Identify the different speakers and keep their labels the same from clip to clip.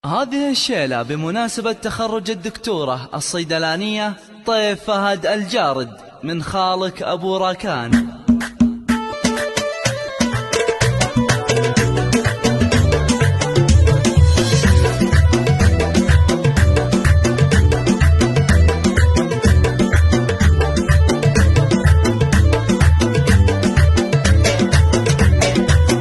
Speaker 1: هذه الشيلة بمناسبة تخرج الدكتورة الصيدلانية طيف فهد الجارد من خالك أبو راكان.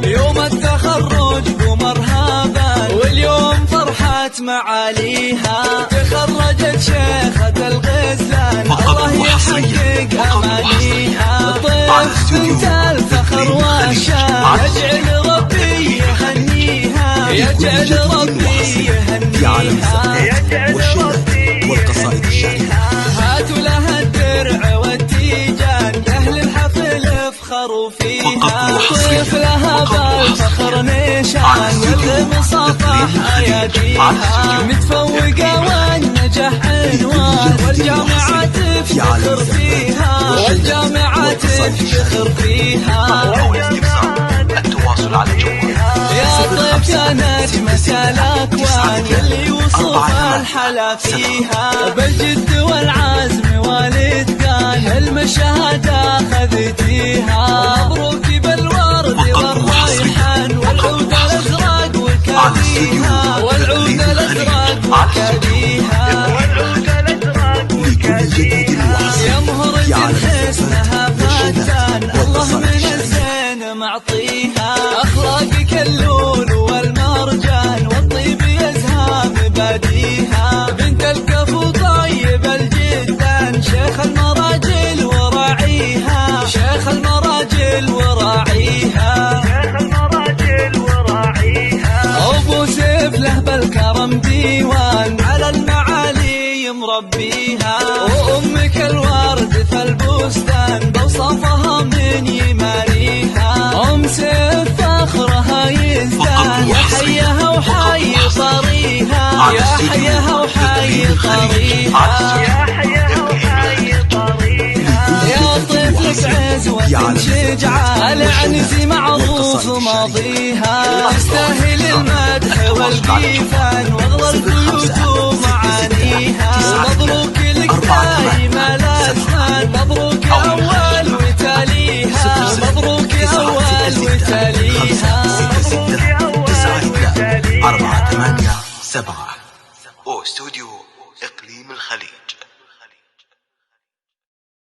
Speaker 1: يوم التخرج ومرحبا واليوم فرحة معاليها، تخرجت شيخة الغزلان الله يحقق أمانيها. طيف بنت الفخر والشان يجعل ربي يهنيها، يجعل ربي يهنيها، يجعل ربي والقصائد الشعرية. هاتوا لها الدرع والتيجان أهل الحفل افخروا فيها. طيف لها بالفخر نشان والمصافح أياديها، متفوقة والنجاح عنوان والجامعة تفتخر فيها، والجامعة تفتخر فيها.
Speaker 2: التواصل على جوال
Speaker 1: يا طيف كانت مسألة أكوان اللي وصف الحلا فيها، بالجد والعزم والإتقان المشاهدة أخذتيها. مبروك بالورد والريحان والعود الأزرق وكاديها، والعود الأزرق وكاديها، والعود الأزرق وكاديها. يا مهرة حسنها فتان الله من الزين معطيها، أخلاقك اللول والمرجان والطيب يزهى مباديها. بنت الكفو طيب الجدان شيخ المراجل وراعيها، شيخ المراجل وراعيها، شيخ المراجل وراعيها. أبو سيف له بالكرم ديوان على المعالي مربيها، وأمك الورد في البستان بوصفها من يماريها. أم سيف فخرها يزدان يا حيها وحي طريها، يا حيها وحي طريها، يا حيها وحي طريها. يا طفلك عزوة شجعة العنزي معروف ماضيها، تستاهل المدح والقيفان واغلى البيوت ومعانيها. مبروك لك دايما الأسنان، مبروك أول وتاليها، مبروك أول وتاليها، مبروك أول وتاليها.
Speaker 2: 4 8 7 أو استوديو